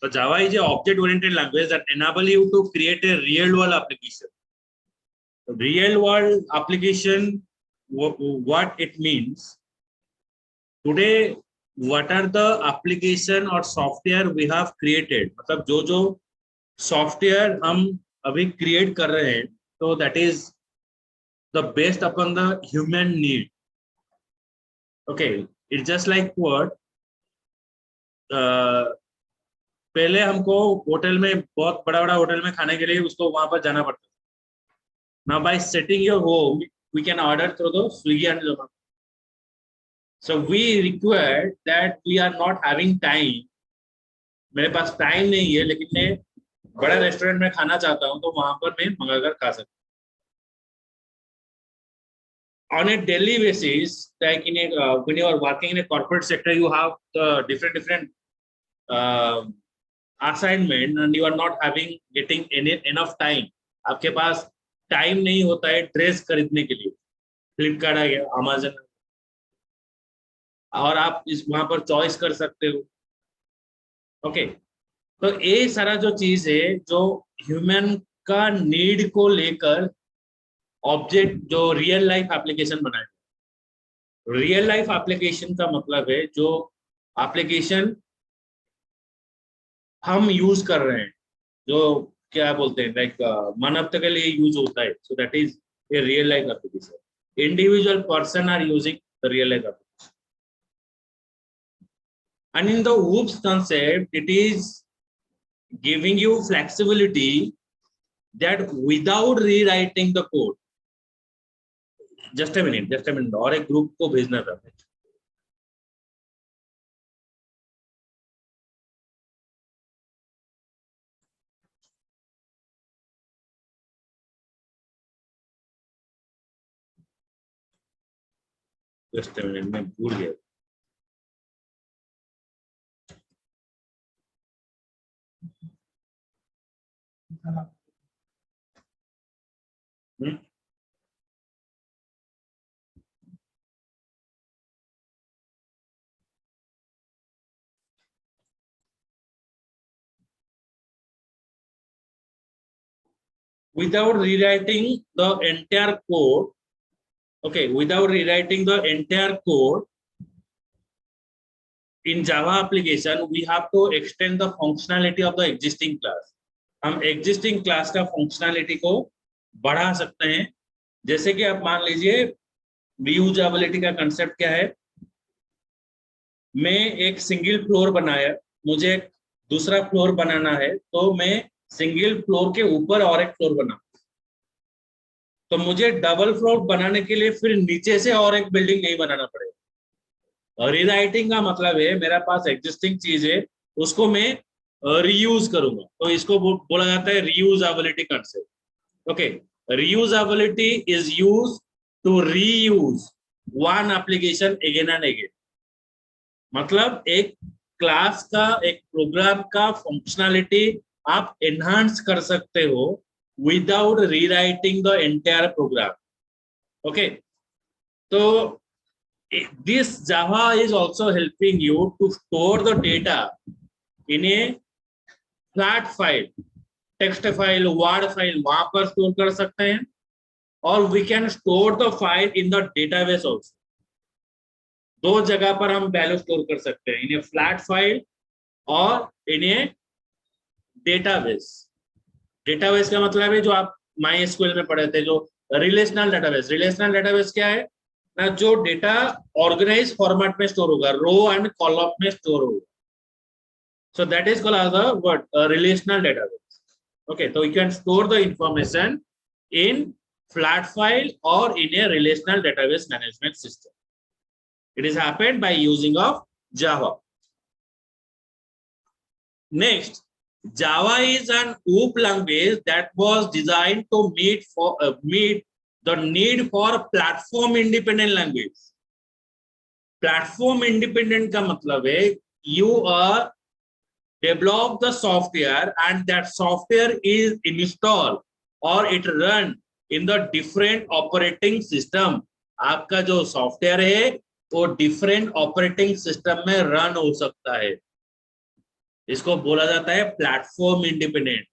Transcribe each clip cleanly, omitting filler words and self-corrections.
So Java is an object-oriented language that enable you to create a real-world application. Real-world application, what it means. Today, what are the application or software we have created? मतलब जो software हम अभी create कर रहे हैं, तो that is the based upon the human need. Okay, it's just like what? पहले हमको होटल में बहुत बड़ा होटल में खाने के लिए उसको वहां पर जाना पड़ता है. Now by setting your home, we can order through the Swiggy and Zomato. So we require that we are not having time. मेरे पास टाइम नहीं है, लेकिन मैं बड़ा रेस्टोरेंट में खाना चाहता हूं, तो वहां पर मैं मंगाकर खा सकता हूं. On a daily basis, like when you are working in a corporate sector, you have the different assignment and you are not getting enough time. आपके पास टाइम नहीं होता है ड्रेस खरीदने के लिए. फ्लिपकार्ट आ गया, अमेज़न, और आप इस वहां पर चॉइस कर सकते हो. ओके, तो ये सारा जो चीज है जो ह्यूमन का नीड को लेकर ऑब्जेक्ट जो रियल लाइफ एप्लीकेशन बनाए. रियल लाइफ एप्लीकेशन का मतलब है जो एप्लीकेशन हम यूज कर रहे हैं, जो क्या बोलते हैं लाइक मानवता के लिए यूज होता है. So that is a real life application. Individual person are using the real life application. And in the OOPS concept, it is giving you flexibility that without rewriting the code. Just a minute. और एक group को भेजना था. Just a minute, मैं भूल गया. Without rewriting the entire code, in Java application, we have to extend the functionality of the existing class. हम existing class का functionality को बढ़ा सकते हैं. जैसे कि आप मान लीजिए reusability का concept क्या है. मैं एक सिंगल फ्लोर बनाया, मुझे दूसरा फ्लोर बनाना है, तो मैं सिंगल फ्लोर के ऊपर और एक फ्लोर बना, तो मुझे डबल फ्लोर बनाने के लिए फिर नीचे से और एक बिल्डिंग नहीं बनाना पड़ेगा. रीराइटिंग का मतलब है मेरा पास एग्जिस्टिंग चीज है, उसको मैं रीयूज करूंगा, तो इसको बोला जाता है reusability concept. Okay, reusability is use to reuse one application again and again. मतलब एक क्लास का, एक प्रोग्राम का फंक्शनैलिटी आप एनहांस कर सकते हो without rewriting the entire program. Okay, तो this Java is also helping you to store the data in a flat file, text file, word file, वहां पर स्टोर कर सकते हैं, और we can store the file in the database also. दो जगह पर हम वैल्यू स्टोर कर सकते हैं, इन ए फ्लैट फाइल और इन ए डेटाबेस. डेटाबेस का मतलब है जो आप MySQL में पढ़े थे, जो रिलेशनल डेटाबेस. रिलेशनल डेटाबेस क्या है ना, जो डेटा ऑर्गेनाइज फॉर्मेट में स्टोर होगा, रो एंड कॉलम में स्टोर होगा. So that is called as the what, relational database. Okay, तो you can store the information in flat file और in a relational database management system. It is happened by using of Java. Next, Java is an OOP language that was designed to meet the need for platform independent language. Platform independent का मतलब है you are develop the software and that software is installed or it run in the different operating system. आपका जो software है वो different operating system में run हो सकता है. इसको बोला जाता है प्लेटफॉर्म इंडिपेंडेंट।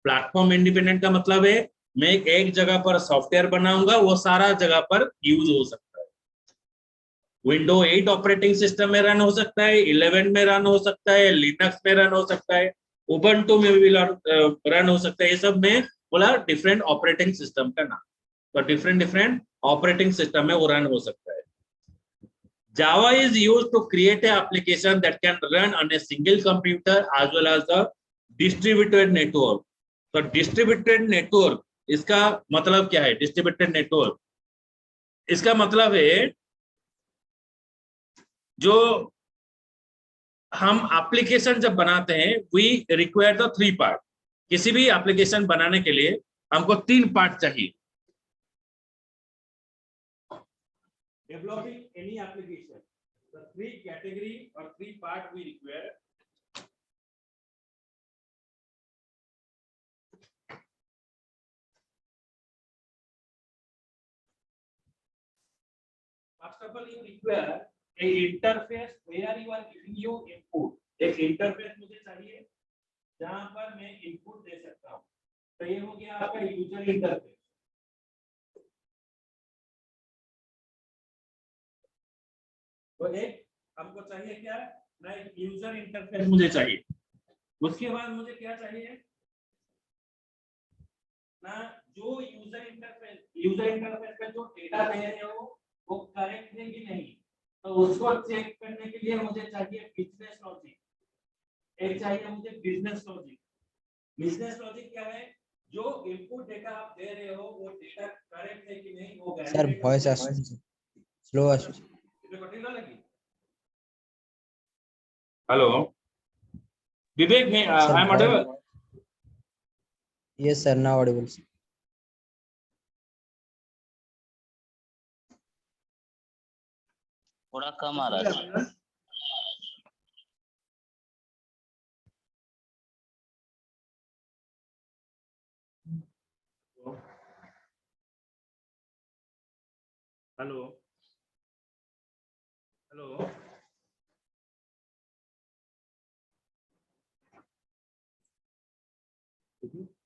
प्लेटफॉर्म इंडिपेंडेंट का मतलब है मैं एक जगह पर सॉफ्टवेयर बनाऊंगा, वो सारा जगह पर यूज हो सकता है। विंडो 8 ऑपरेटिंग सिस्टम में रन हो सकता है, 11 में रन हो सकता है, लिनक्स में रन हो सकता है, उबंटू में भी रन हो सकता है। ये सब में बोला डिफरेंट ऑपरेटिंग सिस्टम का नाम, तो डिफरेंट डिफरेंट ऑपरेटिंग सिस्टम में वो रन हो सकता है। Java is used to create an application that can run on a single computer as well as a distributed network. तो distributed network इसका मतलब क्या है? distributed network इसका मतलब है जो हम एप्लीकेशन जब बनाते हैं वी रिक्वायर द 3 पार्ट। किसी भी एप्लीकेशन बनाने के लिए हमको 3 पार्ट चाहिए। Developing any application, the 3 category or 3 part we require. First of all, you require a interface where you are giving you input. एक इंटरफेस मुझे चाहिए जहां पर मैं इनपुट दे सकता हूं। तो ये हो गया आपका यूजर इंटरफेस। तो एक हमको चाहिए क्या? ना एक यूजर इंटरफेस मुझे चाहिए। उसके बाद मुझे क्या चाहिए ना, जो यूजर इंटरफेस का जो डेटा दे रहे हो वो करेक्ट है कि नहीं, तो उसको चेक करने के लिए मुझे चाहिए बिजनेस लॉजिक। एक चाहिए मुझे बिजनेस लॉजिक। बिजनेस लॉजिक क्या है? जो इनपुट डेटा आप दे रहे हो वो डेटा करेक्ट है कि नहीं, वो सर वॉइस स्लो हेलो विवेक, मैं I am audible? Yes sir, now Audible. थोड़ा कम आ रहा है। Hello hello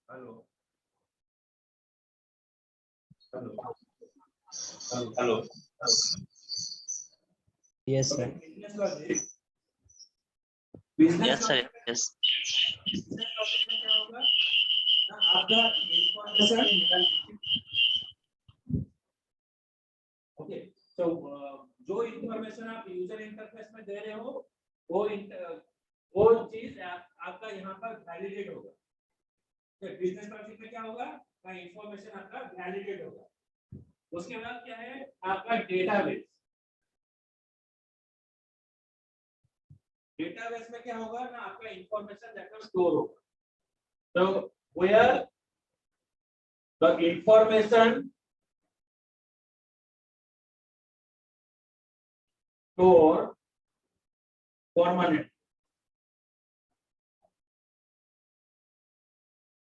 hello hello hello yes sir. Business logic yes sir, yes. Business logic में क्या होगा ना, आपका इंफॉर्मेशन ओके। तो जो इंफॉर्मेशन आप यूजर इंटरफेस में दे रहे हो वो चीज आपका यहाँ पर वैलिडेट होगा। तो बिजनेस लॉजिक में क्या होगा ना, इंफॉर्मेशन आपका वैलिडेट होगा। उसके बाद क्या है आपका डेटाबेस। डेटाबेस में क्या होगा ना, आपका इंफॉर्मेशन जाकर स्टोर होगा। तो where the information store permanent.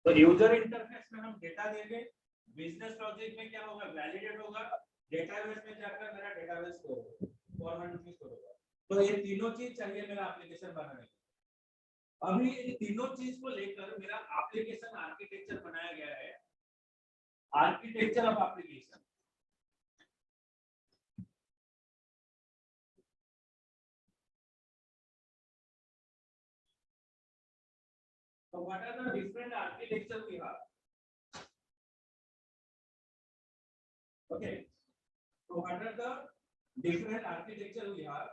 तो यूजर इंटरफेस में हम डेटा देंगे, बिजनेस लॉजिक में क्या होगा, वैलिडेट होगा, डेटाबेस में जाकर मेरा डेटाबेस स्टोर होगा, परमानेंटली स्टोर होगा। तो ये तीनों चीज चाहिए मेरा एप्लीकेशन बनाने के लिए। अभी इन तीनों चीज को लेकर मेरा एप्लीकेशन आर्किटेक्चर बनाया गया है। Architecture of application. So what are the different architecture we have? Okay. So what are the different architecture we have?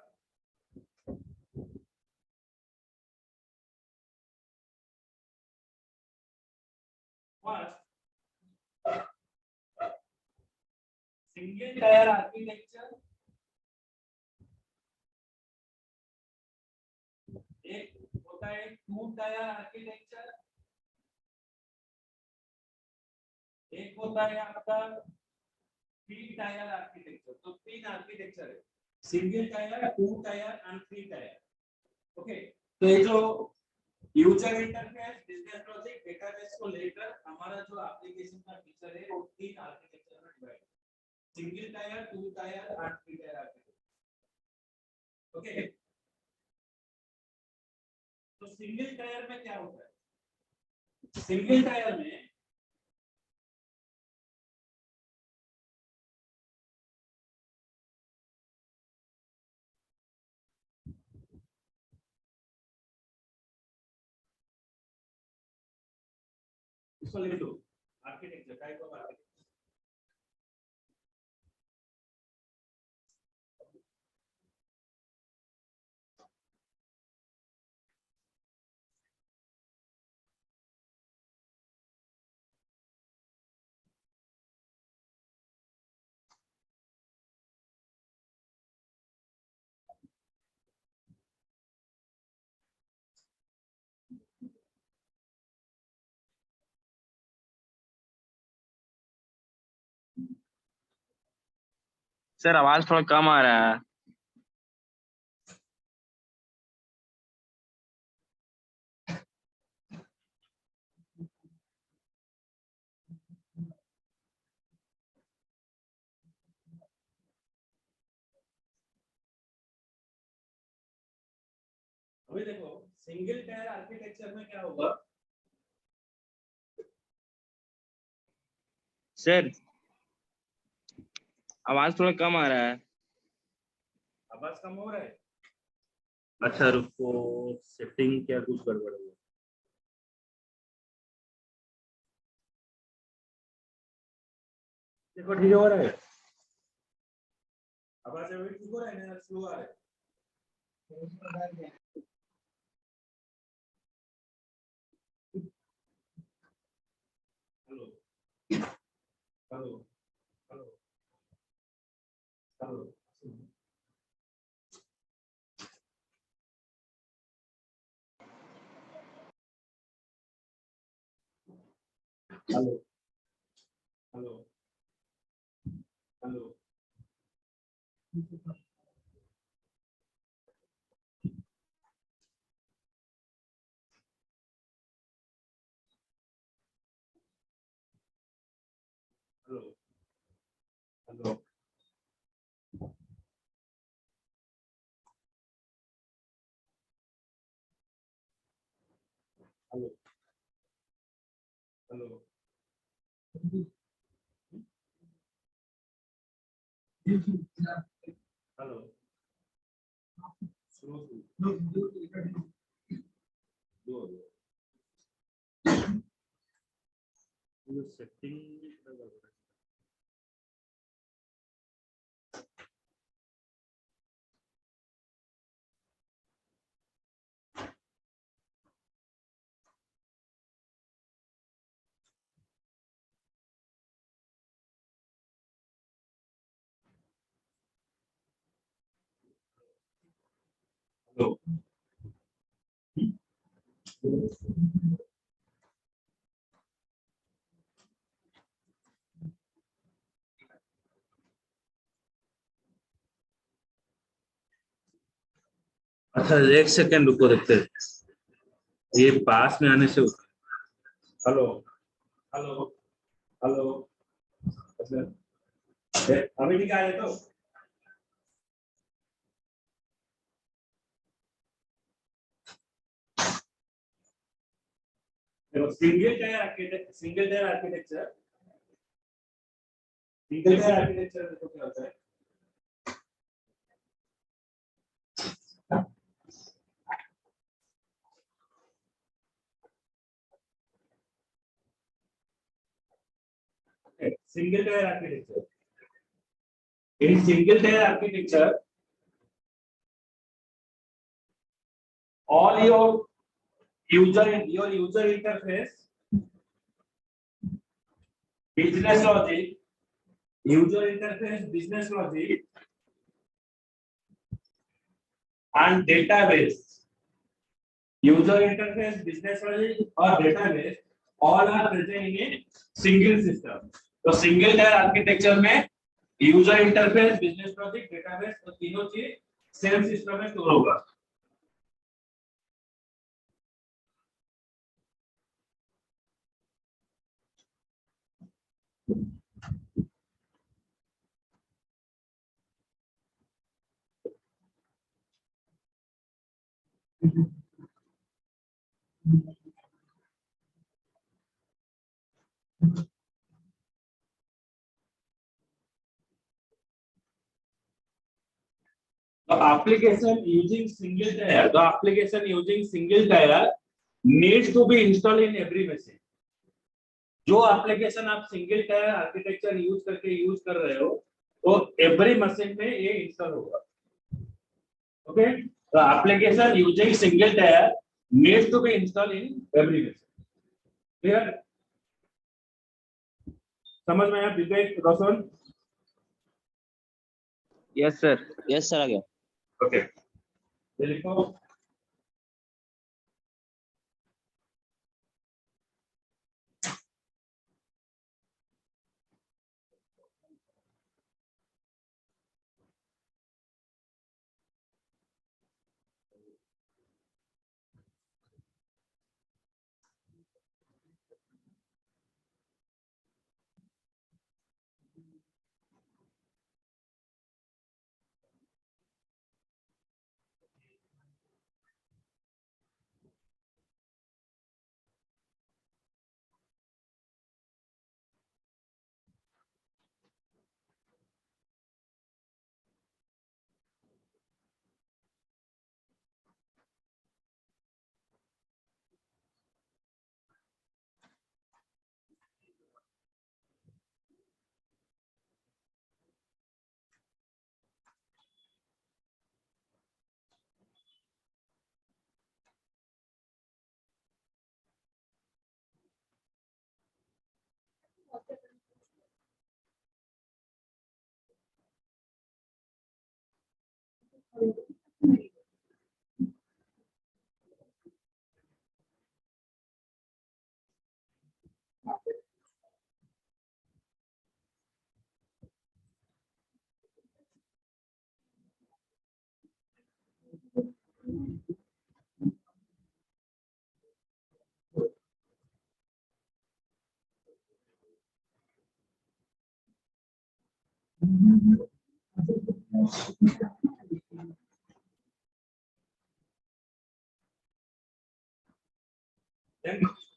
First, single tier architecture. एक होता है 2 टायर आर्किटेक्चर, एक होता है आपका 3 टायर आर्किटेक्चर। तो 3 आर्किटेक्चर है, single tyre, 2 tyre and 3 tyre. Okay. तो ये जो user interface, business logic, database को लेकर हमारा जो एप्लीकेशन का फीचर है वो 3 आर्किटेक्चर में डिवाइड है, single tyre, 2 tyre and 3 tier architecture. Okay. तो सिंगल टायर में क्या होता है? सिंगल टायर में इसको लिख दो, architecture, type of architecture. Sir आवाज थोड़ा कम आ रहा है। अभी देखो सिंगल टायर आर्किटेक्चर में क्या होगा? सर आवाज थोड़ा कम आ रहा है। आवाज कम हो रहा है? अच्छा रुको, सेटिंग क्या कुछ गड़बड़ है? देखो ठीक हो रहा है, आवाज अभी ठीक हो रहा है ना, स्लो आ रहा है? Hello hello hello hello hello hello hello hello hello hello hello hello सुनो दो सेटिंग हेलो अच्छा एक सेकंड रुको, देखते हैं ये पास में आने से होता है। हेलो हेलो हेलो अच्छा अभी ठीक आ रहे तो? देखो सिंगल टायर आर्किटेक्चर देखो क्या होता है। Single tier architecture. In single tier architecture, all your user interface, business logic, and database. User interface, business logic, or database, all are present in a single system. तो single tier architecture में user interface, business logic, database तो तीनों चीज same system में store होगा। The application using single tier needs to be installed in every machine. जो application आप single tier architecture use कर रहे हो तो एवरी मशीन में ये इंस्टॉल होगा. Okay, the application using single tier needs to be install in every machine. Clear? समझ में आया Vivek, Roshan? Yes sir. Yes sir आ गया. ओके, ये लिखो.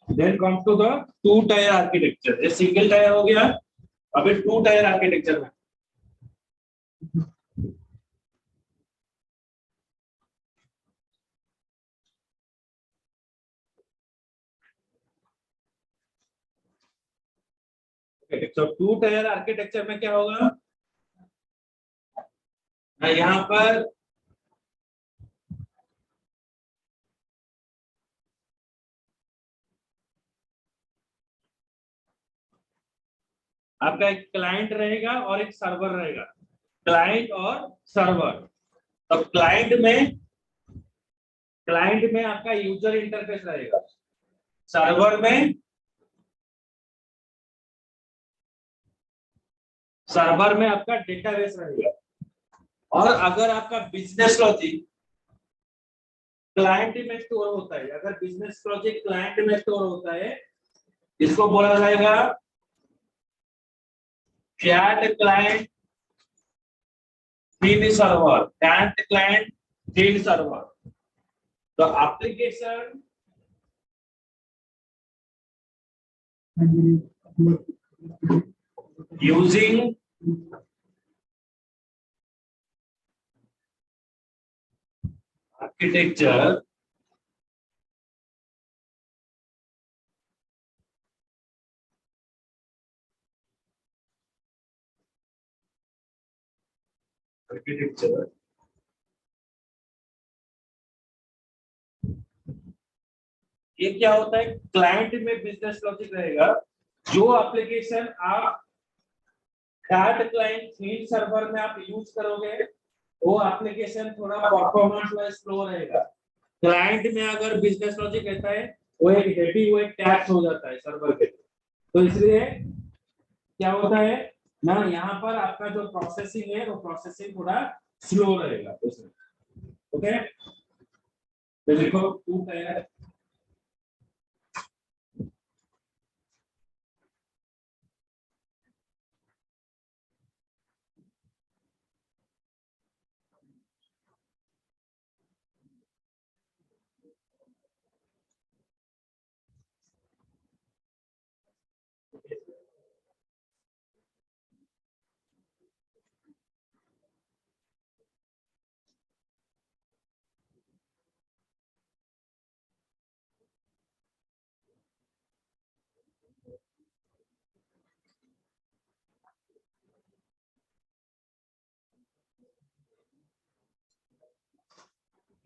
Then come to the two tier architecture. ये सिंगल टायर हो गया, अभी टू टायर आर्किटेक्चर में. तो टू टायर आर्किटेक्चर में क्या होगा, यहाँ पर आपका एक क्लाइंट रहेगा और एक सर्वर रहेगा. क्लाइंट और सर्वर. तो क्लाइंट में आपका यूजर इंटरफेस रहेगा. सर्वर में आपका डेटाबेस रहेगा. और अगर आपका बिजनेस लॉजिक क्लाइंट में स्टोर होता है, अगर बिजनेस लॉजिक क्लाइंट में स्टोर होता है, इसको बोला जाएगा fat client in server. Fat client in server. तो एप्लीकेशन using architecture ये क्या होता है, क्लाइंट में बिजनेस लॉजिक रहेगा. जो एप्लीकेशन आप कैट क्लाइंट फील्ड सर्वर में आप यूज करोगे वो एप्लीकेशन थोड़ा परफॉर्मेंस वाइज स्लो रहेगा. क्लाइंट में अगर बिजनेस लॉजिक रहता है वो एक हेवी, वो एक टैक्स हो जाता है सर्वर पे. तो इसलिए क्या होता है ना, यहाँ पर आपका जो प्रोसेसिंग है वो प्रोसेसिंग थोड़ा स्लो रहेगा उसमें. ओके, तो देखो two tier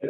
So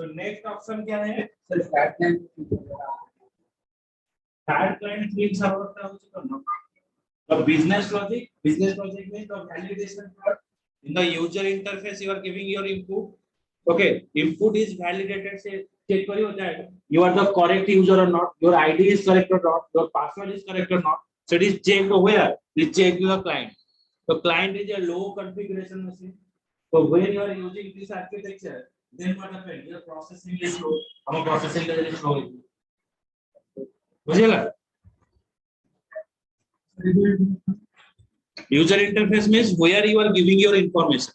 next option क्या है? Flat client means about the business logic. Business logic means the validation part. In the user interface, you are giving your input. Okay, input is validated. Say check करिए हो जाएगा. You are the correct user or not. Your ID is correct or not. Your password is correct or not. So it is checked where? It is checked to the client. The client is a low configuration machine. So when you are using this architecture, then what happens? Your processing is slow. Our processing is slow. बुझेगा? User interface means where you are giving your information,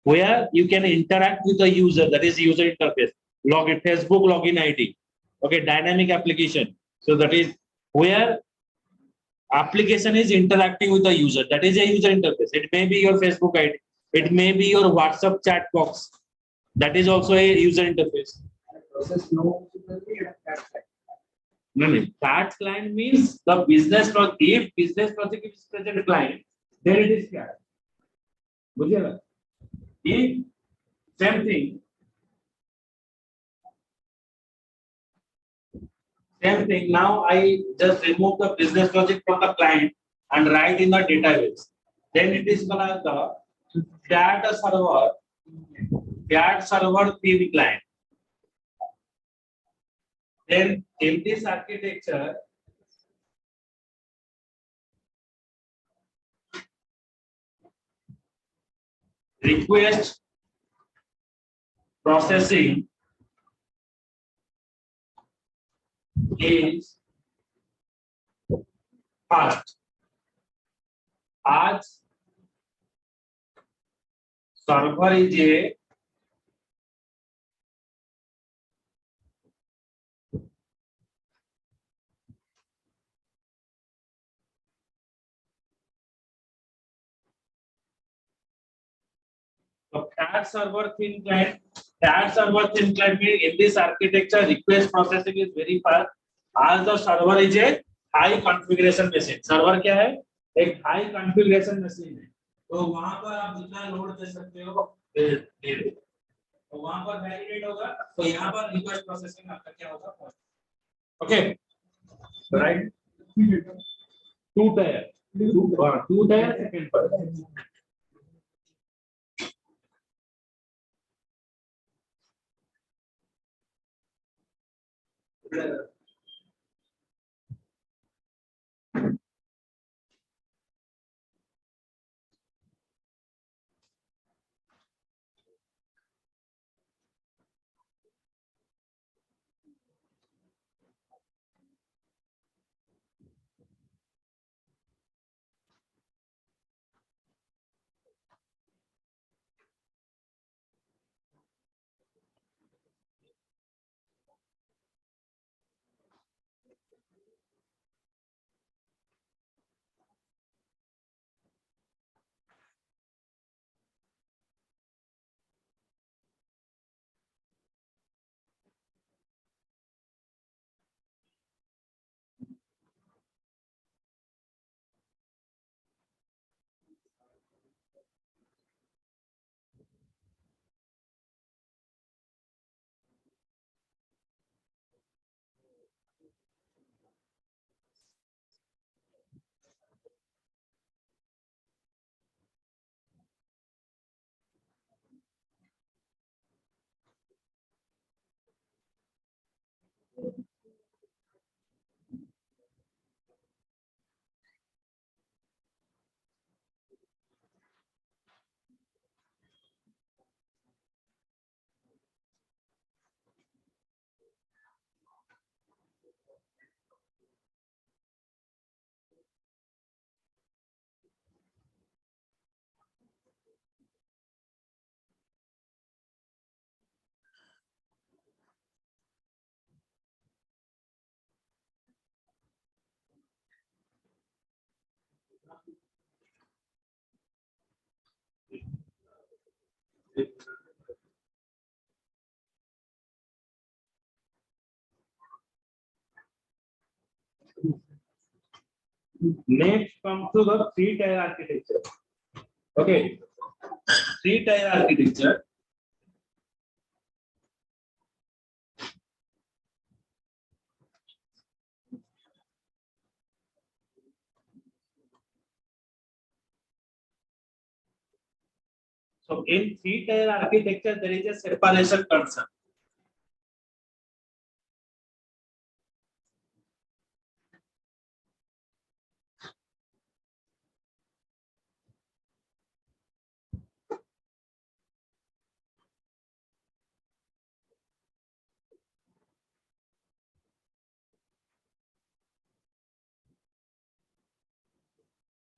where you can interact with the user. That is user interface. Login, Facebook login ID. Okay, dynamic application. So that is where application is interacting with the user. That is a user interface. It may be your Facebook ID. It may be your WhatsApp chat box. That is also a user interface. No, that client means the business logic. If business logic is present client, then it is क्या? बुझिएगा? If same thing. Same thing. Now I just remove the business logic from the client and write in the database. Then it is gonna the that server PV client. Then in this architecture, request processing is fast. As server is a so that server thin client means in this architecture request processing is very fast. As the server is a high configuration machine. Server क्या है? एक high configuration machine है. तो वहां पर आप जितना load दे सकते हो दे दो. तो वहां पर वैलिडेट होगा. तो यहाँ पर रिक्वेस्ट प्रोसेसिंग आपका क्या होगा? Okay, right? Two tier second part. Next comes to the three-tier architecture. Okay, three-tier architecture. So in three-tier architecture, there is a separation concern.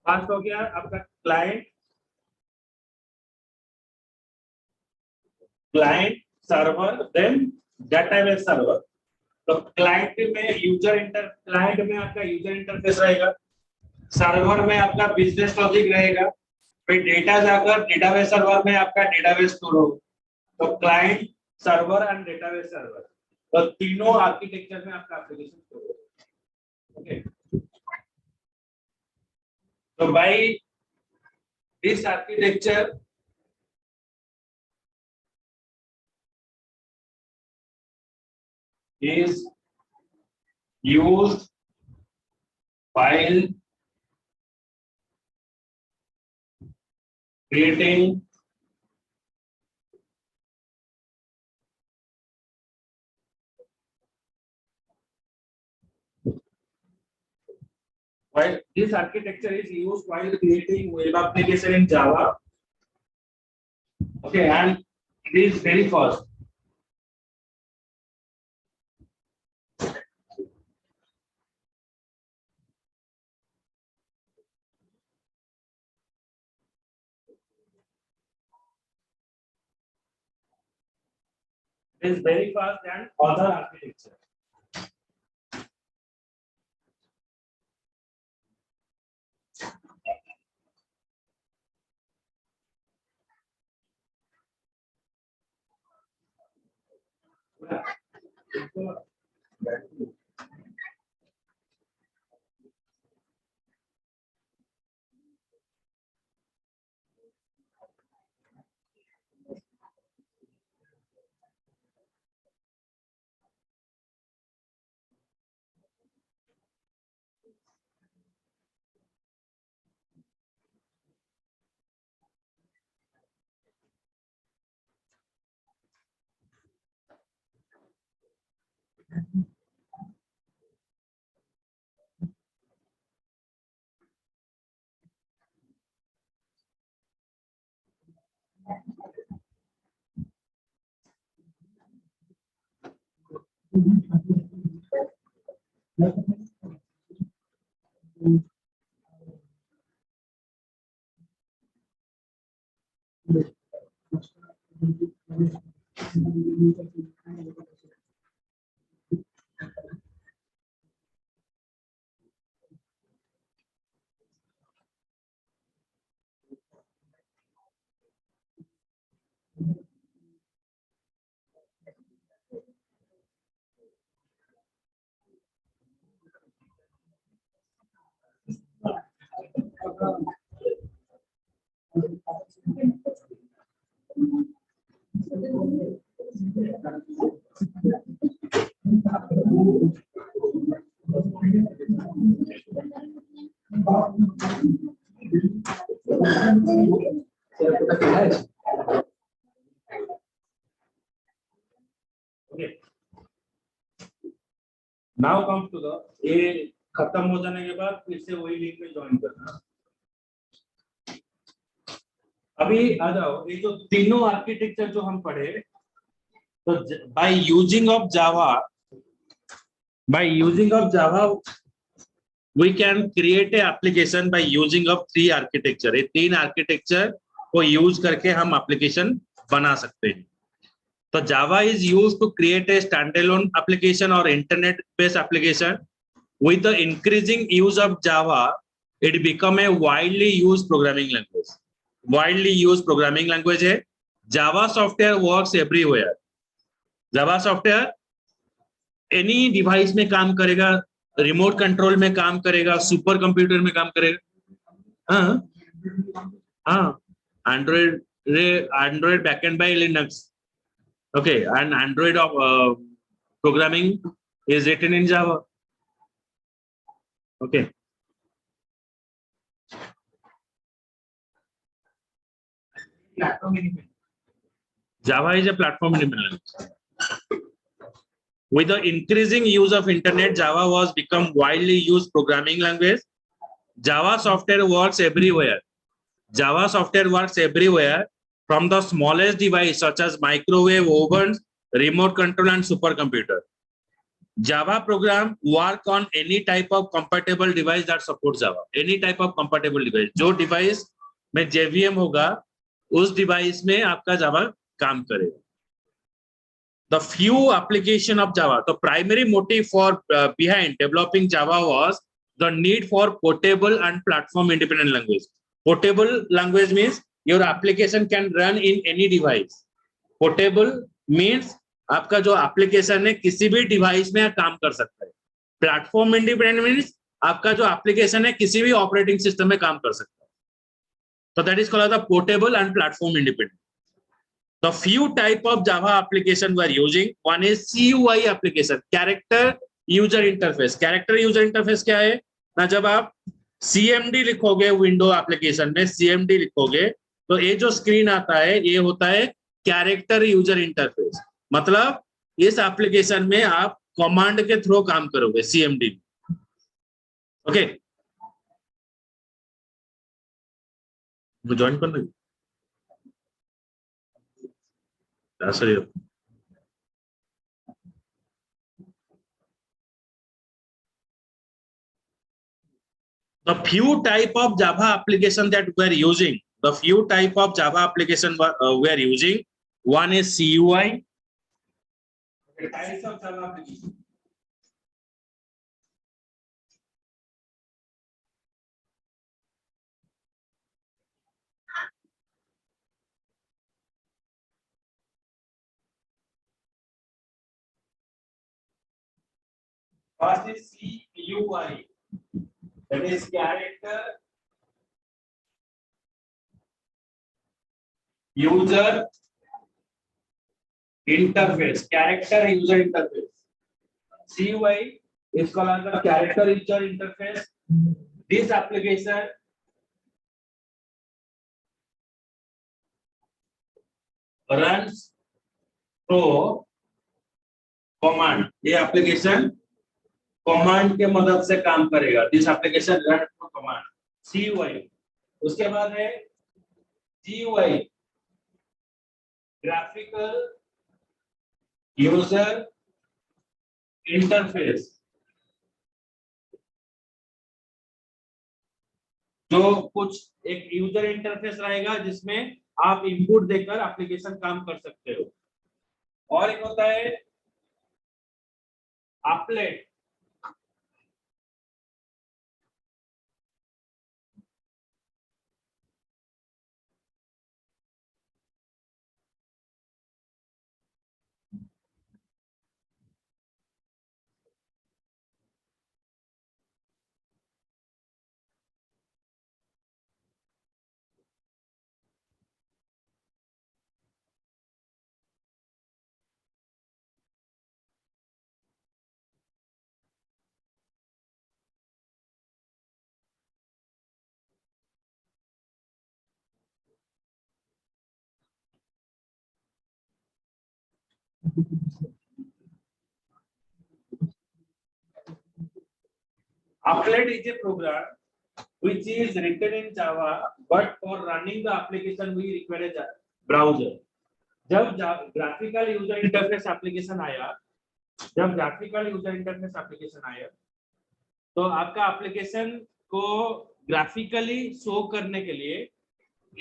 First हो गया आपका client, server, then database server. तो client में आपका user interface रहेगा, server में आपका business logic रहेगा, फिर डेटा जाकर डेटाबेस सर्वर में आपका डेटाबेस स्टोर होगा। तो client, server and database server, तो तीनों आर्किटेक्चर में आपका एप्लीकेशन स्टोर होगा। Okay, so by this architecture, is used while creating this architecture is used while creating web application in Java. Okay, and it is very fast. It is very fast than other architecture. Okay. Now comes to the ये खत्म हो जाने के बाद फिर से वही link में ज्वाइन करना। अभी आ जाओ, ये जो तीनों आर्किटेक्चर जो हम पढ़े, तो by using of Java we can create a application by using of three architecture। ये तीन आर्किटेक्चर को यूज करके हम एप्लीकेशन बना सकते हैं। तो जावा is used to create a standalone application or internet based application. With the increasing use of Java, it become a widely used programming language. Widely used programming language है. Java software works everywhere. Java software any device में काम करेगा, remote control में काम करेगा, super computer में काम करेगा. हाँ, Android backend by Linux. Okay, and Android of programming is written in Java. Okay. Java is a platform independent language. With the increasing use of internet, Java was become widely used programming language. Java software works everywhere. Java software works everywhere, from the smallest device such as microwave, ovens, remote control and supercomputer. Java program work on any type of compatible device that supports Java. Any type of compatible device. जो device में JVM होगा, उस device में आपका Java काम करेगा. The few application of Java, the primary motive for behind developing Java was the need for portable and platform independent language. Portable language means your application can run in any device. Portable means आपका जो application है किसी भी device में काम कर सकता है. Platform independent means आपका जो application है किसी भी operating system में काम कर सकता है. So that is called the portable and platform independent. The few type of Java application we are using. One is CUI application, character user interface. Character user interface क्या है ना, जब आप CMD लिखोगे विंडो एप्लीकेशन में CMD लिखोगे तो ये जो स्क्रीन आता है ये होता है कैरेक्टर यूजर इंटरफेस. मतलब इस एप्लीकेशन में आप कमांड के थ्रू काम करोगे CMD. ओके, ज्वाइन करना सही. The few type of Java application that we are using, the few type of Java application we are using, one is CUI. The types of Java application. First is CUI. That is character user interface. Character user interface. CUI is called as the character user interface. This application runs through command. ये application command के मदद से काम करेगा. This application run through command. CUI. उसके बाद है GUI, graphical user interface. जो कुछ एक यूजर इंटरफेस रहेगा जिसमें आप इनपुट देकर एप्लीकेशन काम कर सकते हो. और एक होता है applet. Applet is a program which is written in Java, but for running the application we require a browser. जब ग्राफिकल यूजर इंटरफेस एप्लीकेशन आया, तो आपका एप्लीकेशन को ग्राफिकली शो करने के लिए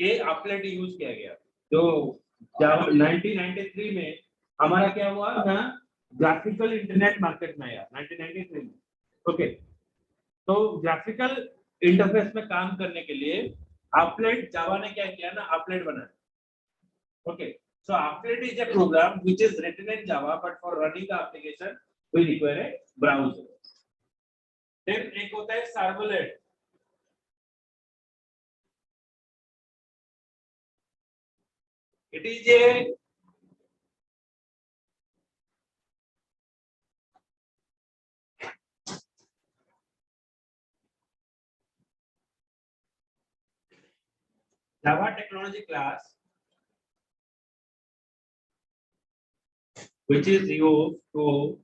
ये एप्लेट यूज किया गया. तो 1993 में हमारा क्या हुआ ना, ग्राफिकल इंटरनेट मार्केट में आया 1993 में. ओके, तो ग्राफिकल इंटरफेस में काम करने के लिए applet जावा ने क्या किया ना, applet बनाया। Okay, so applet is a program which is written in java, but for running the application we require a browser. then एक होता है servlet. it is a Java technology class which is used to